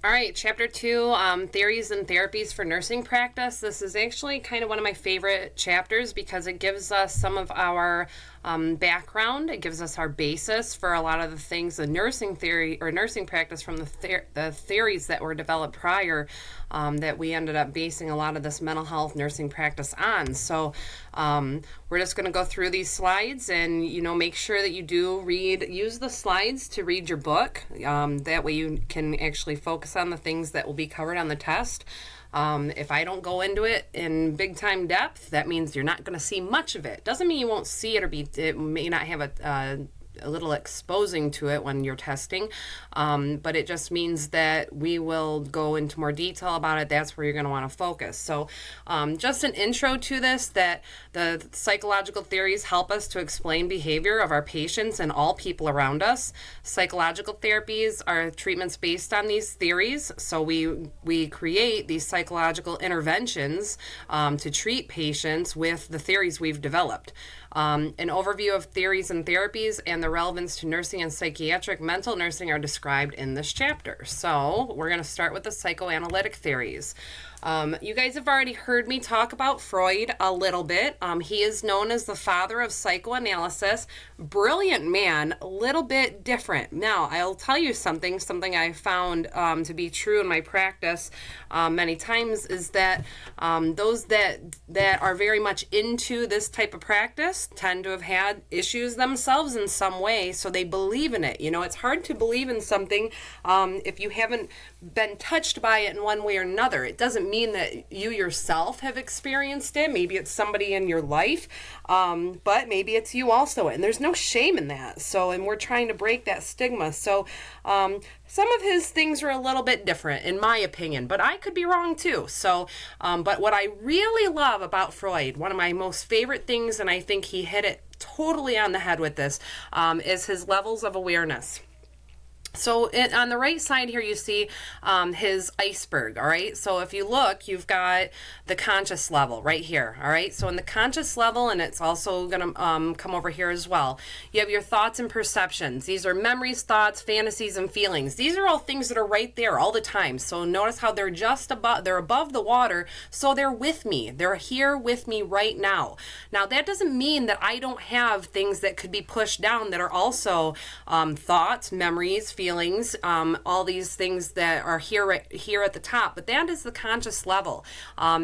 All right, chapter 2, theories and therapies for nursing practice. This is actually kind of one of my favorite chapters because it gives us some of our background. It gives us our basis for a lot of the things, the nursing theory or nursing practice from the theories that were developed prior that we ended up basing a lot of this mental health nursing practice on. So we're just going to go through these slides and, make sure that you do use the slides to read your book. That way you can actually focus on the things that will be covered on the test. If I don't go into it in big time depth, that means you're not going to see much of it. Doesn't mean you won't see it, or it may not have a little exposing to it when you're testing, but it just means that we will go into more detail about it. That's where you're going to want to focus. So just an intro to this, that the psychological theories help us to explain behavior of our patients and all people around us. Psychological therapies are treatments based on these theories. So we create these psychological interventions to treat patients with the theories we've developed. An overview of theories and therapies and the relevance to nursing and psychiatric mental nursing are described in this chapter. So we're going to start with the psychoanalytic theories. You guys have already heard me talk about Freud a little bit. He is known as the father of psychoanalysis. Brilliant man, a little bit different. Now, I'll tell you something I found to be true in my practice many times is that those that are very much into this type of practice tend to have had issues themselves in some way, so they believe in it. It's hard to believe in something if you haven't been touched by it in one way or another. It doesn't mean that you yourself have experienced it. Maybe it's somebody in your life, but maybe it's you also, and there's no shame in that. So, and we're trying to break that stigma. So some of his things are a little bit different in my opinion, but I could be wrong too. So but what I really love about Freud, one of my most favorite things, and I think he hit it totally on the head with this, is his levels of awareness. So on the right side here, you see his iceberg, all right? So if you look, you've got the conscious level right here, all right? So in the conscious level, and it's also going to come over here as well, you have your thoughts and perceptions. These are memories, thoughts, fantasies, and feelings. These are all things that are right there all the time. So notice how they're just above, they're above the water, so they're with me. They're here with me right now. Now, that doesn't mean that I don't have things that could be pushed down that are also thoughts, memories, feelings, all these things that are here at the top, but that is the conscious level,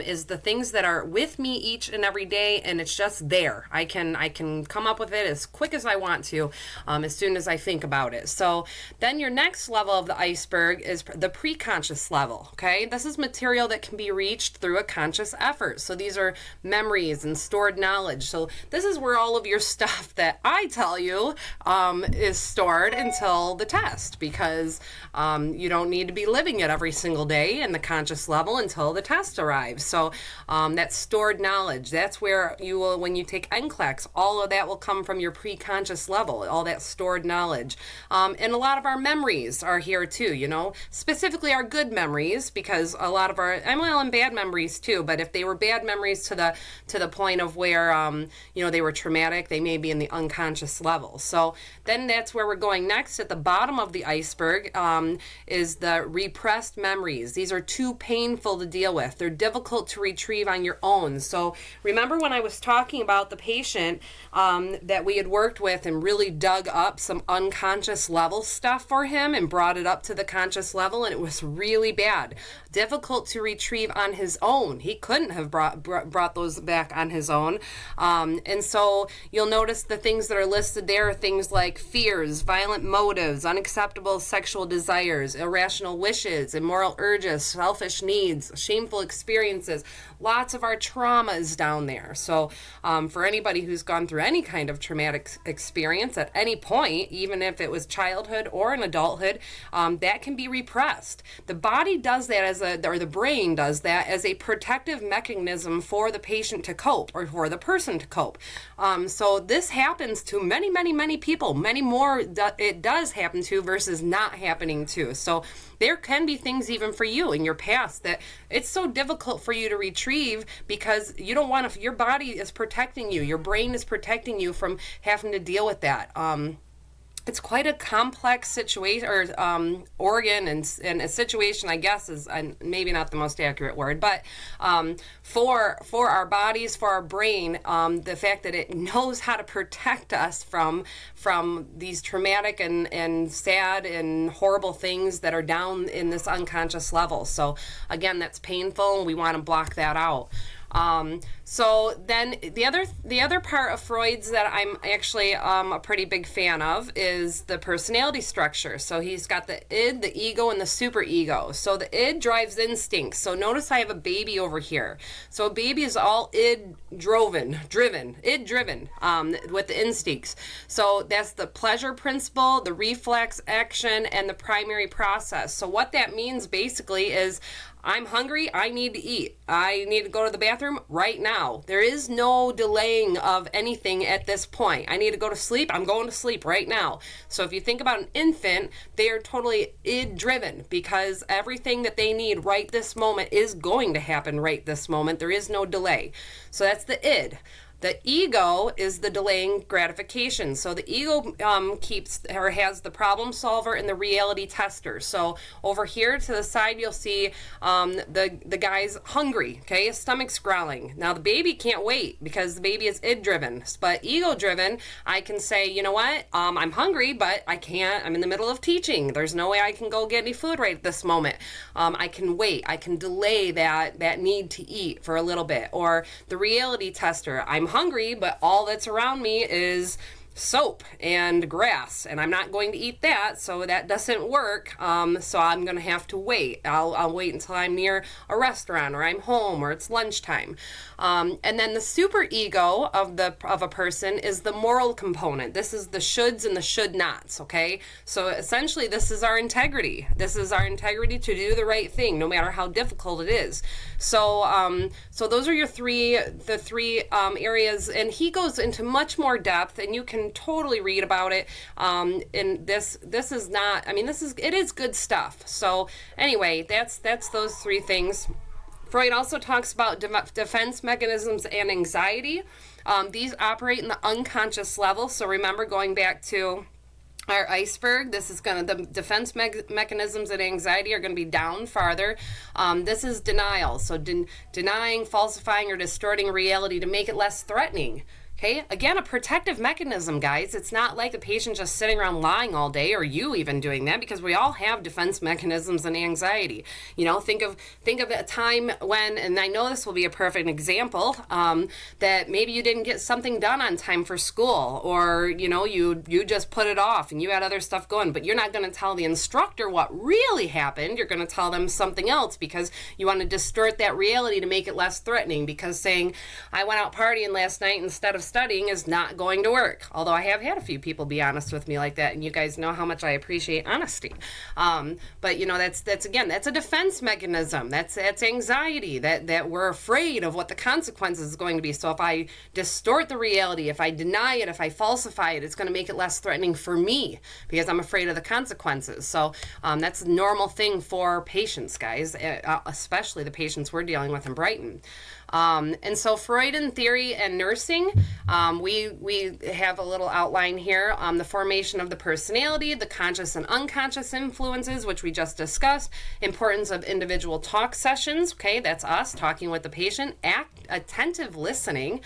is the things that are with me each and every day, and it's just there. I can come up with it as quick as I want to, as soon as I think about it. So then your next level of the iceberg is the pre-conscious level, okay? This is material that can be reached through a conscious effort. So these are memories and stored knowledge. So this is where all of your stuff that I tell you is stored until the test, because you don't need to be living it every single day in the conscious level until the test arrives. So that's stored knowledge. That's where you will, when you take NCLEX, all of that will come from your pre-conscious level, all that stored knowledge. And a lot of our memories are here too, specifically our good memories, because a lot of our, and bad memories too, but if they were bad memories to the point of where, they were traumatic, they may be in the unconscious level. So then that's where we're going next. At the bottom of the iceberg is the repressed memories. These are too painful to deal with. They're difficult to retrieve on your own. So remember when I was talking about the patient that we had worked with and really dug up some unconscious level stuff for him and brought it up to the conscious level, and it was really bad. Difficult to retrieve on his own. He couldn't have brought those back on his own. And so you'll notice the things that are listed there are things like fears, violent motives, unacceptable sexual desires, irrational wishes, immoral urges, selfish needs, shameful experiences. Lots of our trauma is down there. So for anybody who's gone through any kind of traumatic experience at any point, even if it was childhood or in adulthood, that can be repressed. The body does that or the brain does that as a protective mechanism for the patient to cope, or for the person to cope. So this happens to many, many, many people. Many more it does happen to versus not happening to. So there can be things even for you in your past that it's so difficult for you to retrieve because you don't want to, your body is protecting you, your brain is protecting you from having to deal with that. it's quite a complex situation, or organ, and a situation, I guess, is maybe not the most accurate word, but for our bodies, for our brain, the fact that it knows how to protect us from these traumatic and sad and horrible things that are down in this unconscious level. So again, that's painful, and we want to block that out. So then the other part of Freud's that I'm actually a pretty big fan of is the personality structure. So he's got the id, the ego, and the superego. So the id drives instincts. So notice I have a baby over here. So a baby is all id driven with the instincts. So that's the pleasure principle, the reflex action, and the primary process. So what that means basically is, I'm hungry, I need to eat. I need to go to the bathroom right now. There is no delaying of anything at this point. I need to go to sleep, I'm going to sleep right now. So if you think about an infant, they are totally id driven, because everything that they need right this moment is going to happen right this moment. There is no delay. So that's the id. The ego is the delaying gratification. So the ego keeps or has the problem solver and the reality tester. So over here to the side, you'll see the guy's hungry. Okay, his stomach's growling. Now the baby can't wait because the baby is id driven. But ego driven, I can say, you know what? I'm hungry, but I can't. I'm in the middle of teaching. There's no way I can go get any food right at this moment. I can wait. I can delay that need to eat for a little bit. Or the reality tester. I'm hungry, but all that's around me is soap and grass, and I'm not going to eat that, so that doesn't work. So I'm going to have to wait. I'll wait until I'm near a restaurant, or I'm home, or it's lunchtime. And then the super ego of a person is the moral component. This is the shoulds and the should nots. Okay, so essentially this is our integrity. This is our integrity to do the right thing, no matter how difficult it is. So so those are the three areas, and he goes into much more depth, and you can totally read about it. And this is not, I mean, it is good stuff. So anyway, that's those three things. Freud also talks about defense mechanisms and anxiety. These operate in the unconscious level. So remember, going back to our iceberg, this is the defense mechanisms and anxiety are going to be down farther. This is denial. So denying, falsifying, or distorting reality to make it less threatening. Okay, again, a protective mechanism, guys. It's not like a patient just sitting around lying all day, or you even doing that, because we all have defense mechanisms and anxiety. You know, think of a time when, and I know this will be a perfect example, that maybe you didn't get something done on time for school, or you know, you just put it off and you had other stuff going, but you're not going to tell the instructor what really happened. You're going to tell them something else because you want to distort that reality to make it less threatening, because saying, I went out partying last night instead of studying is not going to work. Although I have had a few people be honest with me like that, and you guys know how much I appreciate honesty. But you know, that's a defense mechanism. That's anxiety, that we're afraid of what the consequences is going to be. So if I distort the reality, if I deny it, if I falsify it, it's going to make it less threatening for me because I'm afraid of the consequences. So that's a normal thing for patients, guys, especially the patients we're dealing with in Brighton. And so Freudian theory and nursing, we have a little outline here on the formation of the personality, the conscious and unconscious influences, which we just discussed, importance of individual talk sessions. Okay, that's us talking with the patient, attentive listening,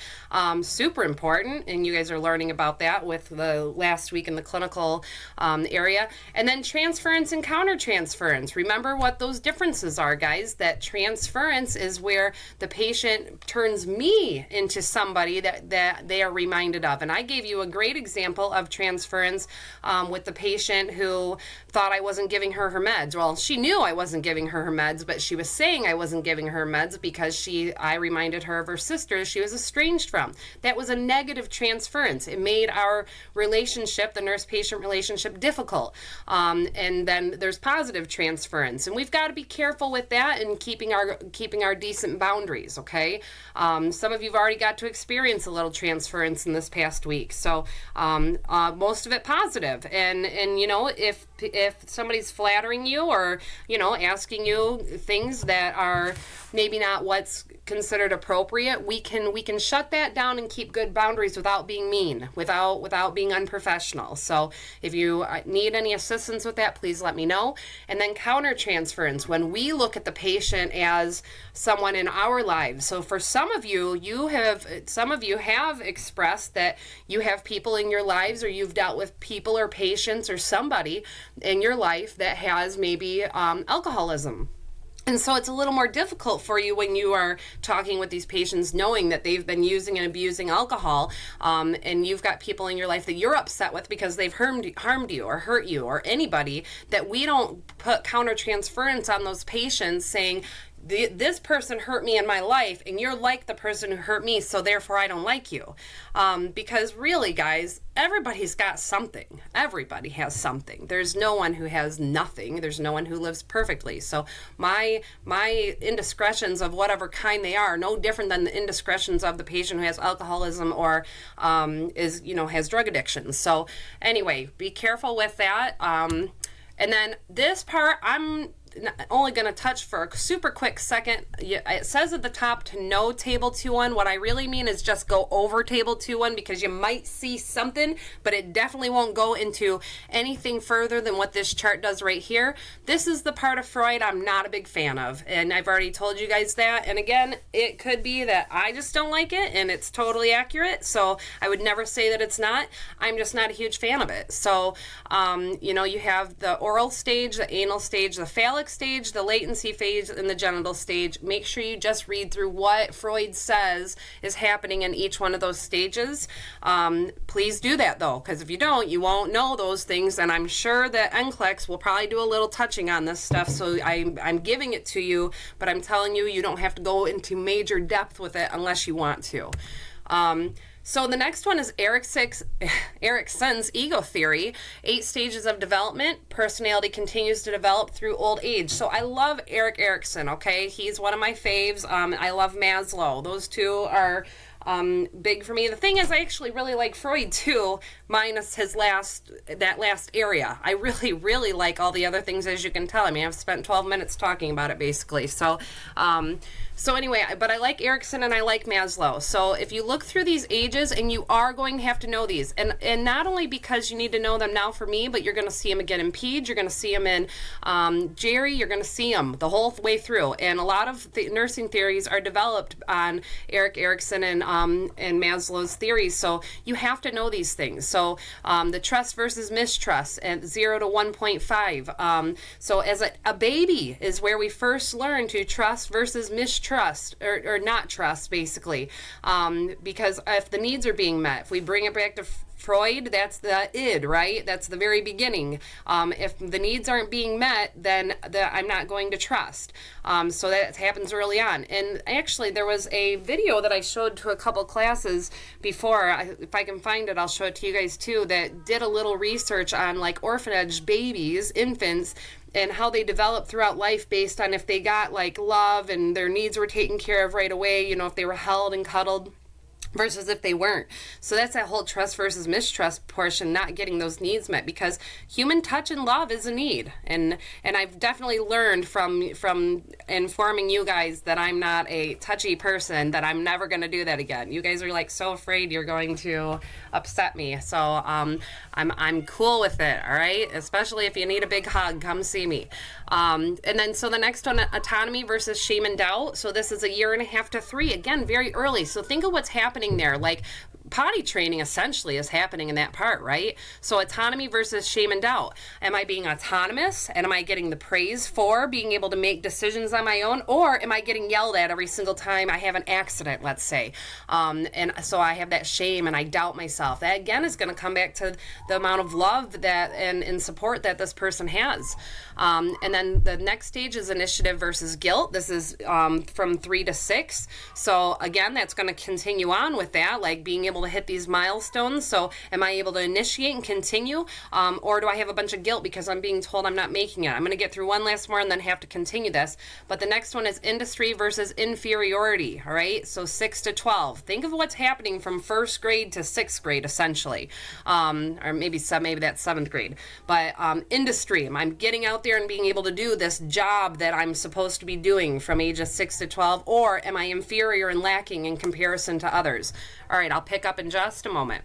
super important, and you guys are learning about that with the last week in the clinical area. And then transference and countertransference. Remember what those differences are, guys. That transference is where the patient turns me into somebody that they are reminded of. And I gave you a great example of transference with the patient who thought I wasn't giving her her meds. Well, she knew I wasn't giving her her meds, but she was saying I wasn't giving her meds because I reminded her of her sister she was estranged from. That was a negative transference. It made our relationship, the nurse-patient relationship, difficult. And then there's positive transference. And we've got to be careful with that and keeping our decent boundaries, okay? Some of you've already got to experience a little transference in this past week. So most of it positive. And you know, if if somebody's flattering you or, you know, asking you things that are maybe not what's considered appropriate, we can shut that down and keep good boundaries without being mean, without being unprofessional. So if you need any assistance with that, please let me know. And then countertransference, when we look at the patient as someone in our lives. So for some of you have expressed that you have people in your lives, or you've dealt with people or patients or somebody in your life that has maybe alcoholism. And so it's a little more difficult for you when you are talking with these patients, knowing that they've been using and abusing alcohol, and you've got people in your life that you're upset with because they've harmed you or hurt you, or anybody, that we don't put countertransference on those patients saying, this person hurt me in my life and you're like the person who hurt me, so therefore I don't like you. Because really, guys, everybody's got something. Everybody has something. There's no one who has nothing. There's no one who lives perfectly. So my indiscretions of whatever kind they are no different than the indiscretions of the patient who has alcoholism or has drug addiction. So anyway, be careful with that. And then this part, I'm only going to touch for a super quick second. It says at the top to know table 2-1. What I really mean is just go over table 2-1, because you might see something, but it definitely won't go into anything further than what this chart does right here. This is the part of Freud I'm not a big fan of, and I've already told you guys that. And again, it could be that I just don't like it and it's totally accurate, so I would never say that it's not. I'm just not a huge fan of it. So you have the oral stage, the anal stage, the phallic stage, the latency phase, and the genital stage. Make sure you just read through what Freud says is happening in each one of those stages. Please do that, though, because if you don't, you won't know those things, and I'm sure that NCLEX will probably do a little touching on this stuff, so I'm giving it to you, but I'm telling you, you don't have to go into major depth with it unless you want to. So the next one is Erikson's ego theory. 8 stages of development. Personality continues to develop through old age. So I love Erik Erikson, okay? He's one of my faves. I love Maslow. Those two are big for me. The thing is, I actually really like Freud too, minus that last area. I really, really like all the other things, as you can tell. I mean, I've spent 12 minutes talking about it, basically. So anyway, but I like Erikson and I like Maslow. So if you look through these ages, and you are going to have to know these, and not only because you need to know them now for me, but you're going to see them again in Pede, you're going to see them in Jerry, you're going to see them the whole way through. And a lot of the nursing theories are developed on Erik Erikson and Maslow's theories. So you have to know these things. So the trust versus mistrust at 0 to 1.5. So as a baby is where we first learn to trust versus mistrust, or not trust, basically, because if the needs are being met, if we bring it back to Freud, that's the id, right? That's the very beginning. If the needs aren't being met, then I'm not going to trust. So that happens early on. And actually, there was a video that I showed to a couple classes before. If I can find it, I'll show it to you guys too, that did a little research on like orphanage babies, infants, and how they develop throughout life based on if they got like love and their needs were taken care of right away, if they were held and cuddled, versus if they weren't. So that's that whole trust versus mistrust portion, not getting those needs met, because human touch and love is a need. And I've definitely learned from informing you guys that I'm not a touchy person, that I'm never going to do that again. You guys are like so afraid you're going to upset me. So I'm cool with it, all right? Especially if you need a big hug, come see me. And then so the next one, autonomy versus shame and doubt. So this is 1.5 to 3. Again, very early. So think of what's happening there. Like potty training essentially is happening in that part, right? So autonomy versus shame and doubt. Am I being autonomous, and am I getting the praise for being able to make decisions on my own, or am I getting yelled at every single time I have an accident, let's say? And so I have that shame and I doubt myself. That again is going to come back to the amount of love that and support that this person has. And then the next stage is initiative versus guilt. This is from 3 to 6. So again, that's going to continue on on with that, like being able to hit these milestones. So am I able to initiate and continue? Or do I have a bunch of guilt because I'm being told I'm not making it? I'm going to get through one last more and then have to continue this. But the next one is industry versus inferiority, all right? So 6 to 12. Think of what's happening from first grade to sixth grade, essentially. Or maybe that's seventh grade. But industry, I'm getting out there and being able to do this job that I'm supposed to be doing from ages 6 to 12, or am I inferior and lacking in comparison to others? All right, I'll pick up in just a moment.